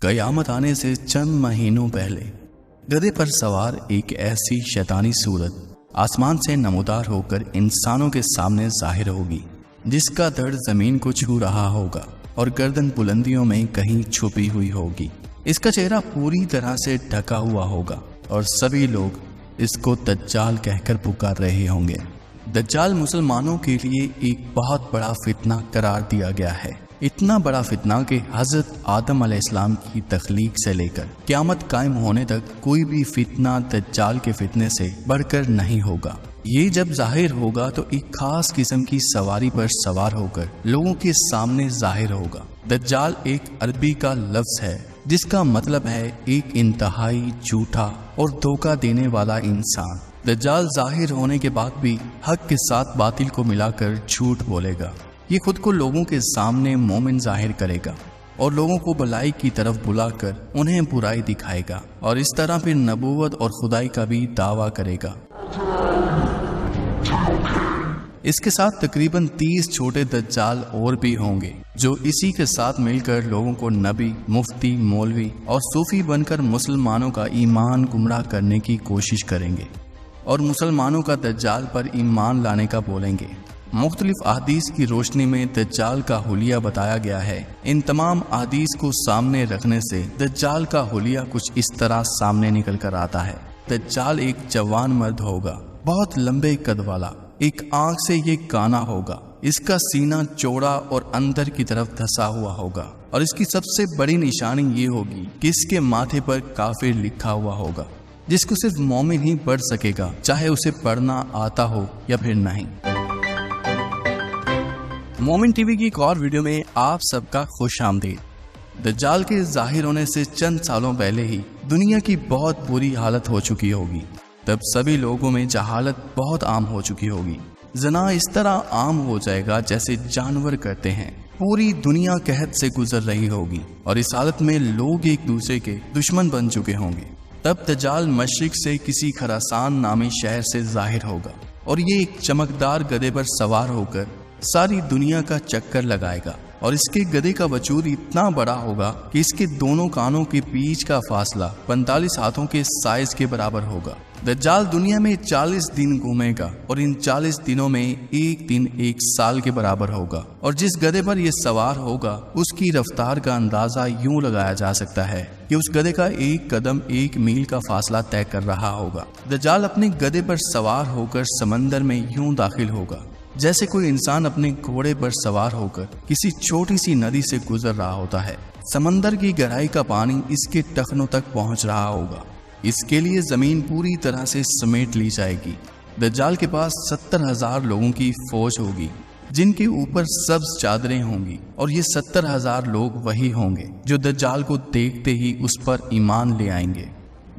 قیامت آنے سے چند مہینوں پہلے گدھے پر سوار ایک ایسی شیطانی صورت آسمان سے نمودار ہو کر انسانوں کے سامنے ظاہر ہوگی، جس کا دھڑ زمین کو چھو رہا ہوگا اور گردن بلندیوں میں کہیں چھپی ہوئی ہوگی۔ اس کا چہرہ پوری طرح سے ڈھکا ہوا ہوگا اور سبھی لوگ اس کو دجال کہہ کر پکار رہے ہوں گے۔ دجال مسلمانوں کے لیے ایک بہت بڑا فتنہ قرار دیا گیا ہے، اتنا بڑا فتنہ کہ حضرت آدم علیہ السلام کی تخلیق سے لے کر قیامت قائم ہونے تک کوئی بھی فتنہ دجال کے فتنے سے بڑھ کر نہیں ہوگا۔ یہ جب ظاہر ہوگا تو ایک خاص قسم کی سواری پر سوار ہو کر لوگوں کے سامنے ظاہر ہوگا۔ دجال ایک عربی کا لفظ ہے جس کا مطلب ہے ایک انتہائی جھوٹا اور دھوکہ دینے والا انسان۔ دجال ظاہر ہونے کے بعد بھی حق کے ساتھ باطل کو ملا کر جھوٹ بولے گا۔ یہ خود کو لوگوں کے سامنے مومن ظاہر کرے گا اور لوگوں کو بھلائی کی طرف بلا کر انہیں برائی دکھائے گا، اور اس طرح پھر نبوت اور خدائی کا بھی دعویٰ کرے گا۔ اس کے ساتھ تقریباً 30 چھوٹے دجال اور بھی ہوں گے جو اسی کے ساتھ مل کر لوگوں کو نبی، مفتی، مولوی اور صوفی بن کر مسلمانوں کا ایمان گمراہ کرنے کی کوشش کریں گے اور مسلمانوں کا دجال پر ایمان لانے کا بولیں گے۔ مختلف احادیث کی روشنی میں دجال کا حلیہ بتایا گیا ہے۔ ان تمام احادیث کو سامنے رکھنے سے دجال کا حلیہ کچھ اس طرح سامنے نکل کر آتا ہے۔ دجال ایک جوان مرد ہوگا، بہت لمبے قد والا، ایک آنکھ سے یہ کانا ہوگا، اس کا سینہ چوڑا اور اندر کی طرف دھسا ہوا ہوگا، اور اس کی سب سے بڑی نشانی یہ ہوگی کہ اس کے ماتھے پر کافر لکھا ہوا ہوگا، جس کو صرف مومن ہی پڑھ سکے گا، چاہے اسے پڑھنا آتا ہو یا پھر نہیں۔ مومن ٹی وی کی ایک اور ویڈیو میں آپ سب کا خوش آمدید۔ دجال کے ظاہر ہونے سے چند سالوں پہلے ہی دنیا کی بہت بری حالت ہو چکی ہوگی۔ تب سبھی لوگوں میں جہالت بہت عام ہو چکی ہوگی۔ زنا اس طرح عام ہو جائے گا جیسے جانور کرتے ہیں۔ پوری دنیا قحط سے گزر رہی ہوگی اور اس حالت میں لوگ ایک دوسرے کے دشمن بن چکے ہوں گے۔ تب دجال مشرق سے کسی خراسان نامی شہر سے ظاہر ہوگا اور یہ ایک چمکدار گدھے پر سوار ہو کر ساری دنیا کا چکر لگائے گا، اور اس کے گدھے کا وجود اتنا بڑا ہوگا کہ اس کے دونوں کانوں کے بیچ کا فاصلہ 45 ہاتھوں کے سائز کے برابر ہوگا۔ دجال دنیا میں 40 دن گھومے گا اور ان 40 دنوں میں ایک دن 1 سال کے برابر ہوگا، اور جس گدھے پر یہ سوار ہوگا اس کی رفتار کا اندازہ یوں لگایا جا سکتا ہے کہ اس گدھے کا ایک قدم 1 میل کا فاصلہ طے کر رہا ہوگا۔ دجال اپنے گدھے پر سوار ہو کر سمندر میں یوں داخل ہوگا جیسے کوئی انسان اپنے گھوڑے پر سوار ہو کر کسی چھوٹی سی ندی سے گزر رہا ہوتا ہے۔ سمندر کی گہرائی کا پانی اس کے ٹخنوں تک پہنچ رہا ہوگا۔ اس کے لیے زمین پوری طرح سے سمیٹ لی جائے گی۔ دجال کے پاس 70,000 لوگوں کی فوج ہوگی جن کے اوپر سبز چادریں ہوں گی، اور یہ 70,000 لوگ وہی ہوں گے جو دجال کو دیکھتے ہی اس پر ایمان لے آئیں گے۔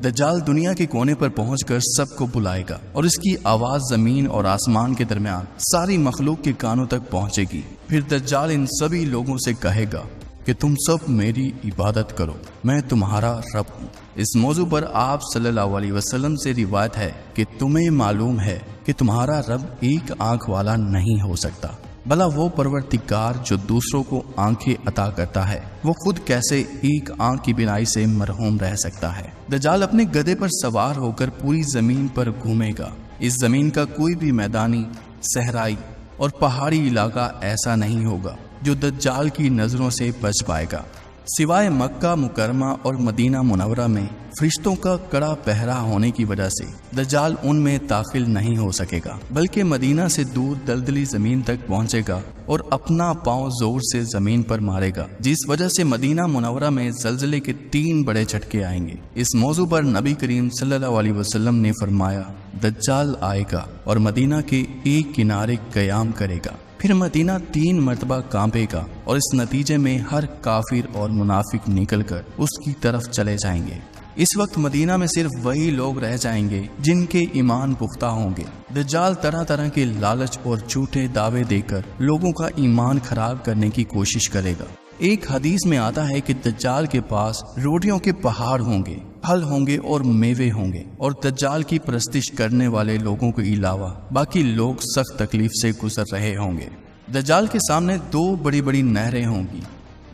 دجال دنیا کے کونے پر پہنچ کر سب کو بلائے گا اور اس کی آواز زمین اور آسمان کے درمیان ساری مخلوق کے کانوں تک پہنچے گی۔ پھر دجال ان سبھی لوگوں سے کہے گا کہ تم سب میری عبادت کرو، میں تمہارا رب ہوں۔ اس موضوع پر آپ صلی اللہ علیہ وسلم سے روایت ہے کہ تمہیں معلوم ہے کہ تمہارا رب ایک آنکھ والا نہیں ہو سکتا، بھلا وہ پروردگار جو دوسروں کو آنکھیں عطا کرتا ہے وہ خود کیسے ایک آنکھ کی بینائی سے محروم رہ سکتا ہے۔ دجال اپنے گدھے پر سوار ہو کر پوری زمین پر گھومے گا۔ اس زمین کا کوئی بھی میدانی، صحرائی اور پہاڑی علاقہ ایسا نہیں ہوگا جو دجال کی نظروں سے بچ پائے گا، سوائے مکہ مکرمہ اور مدینہ منورہ میں فرشتوں کا کڑا پہرا ہونے کی وجہ سے دجال ان میں داخل نہیں ہو سکے گا، بلکہ مدینہ سے دور دلدلی زمین تک پہنچے گا اور اپنا پاؤں زور سے زمین پر مارے گا، جس وجہ سے مدینہ منورہ میں زلزلے کے 3 بڑے جھٹکے آئیں گے۔ اس موضوع پر نبی کریم صلی اللہ علیہ وسلم نے فرمایا، دجال آئے گا اور مدینہ کے ایک کنارے قیام کرے گا، پھر مدینہ 3 مرتبہ کانپے گا، اور اس نتیجے میں ہر کافر اور منافق نکل کر اس کی طرف چلے جائیں گے۔ اس وقت مدینہ میں صرف وہی لوگ رہ جائیں گے جن کے ایمان پختہ ہوں گے۔ دجال طرح طرح کے لالچ اور جھوٹے دعوے دے کر لوگوں کا ایمان خراب کرنے کی کوشش کرے گا۔ ایک حدیث میں آتا ہے کہ دجال کے پاس روٹیوں کے پہاڑ ہوں گے، پھل ہوں گے اور میوے ہوں گے، اور دجال کی پرستش کرنے والے لوگوں کے علاوہ باقی لوگ سخت تکلیف سے گزر رہے ہوں گے۔ دجال کے سامنے 2 بڑی بڑی نہریں ہوں گی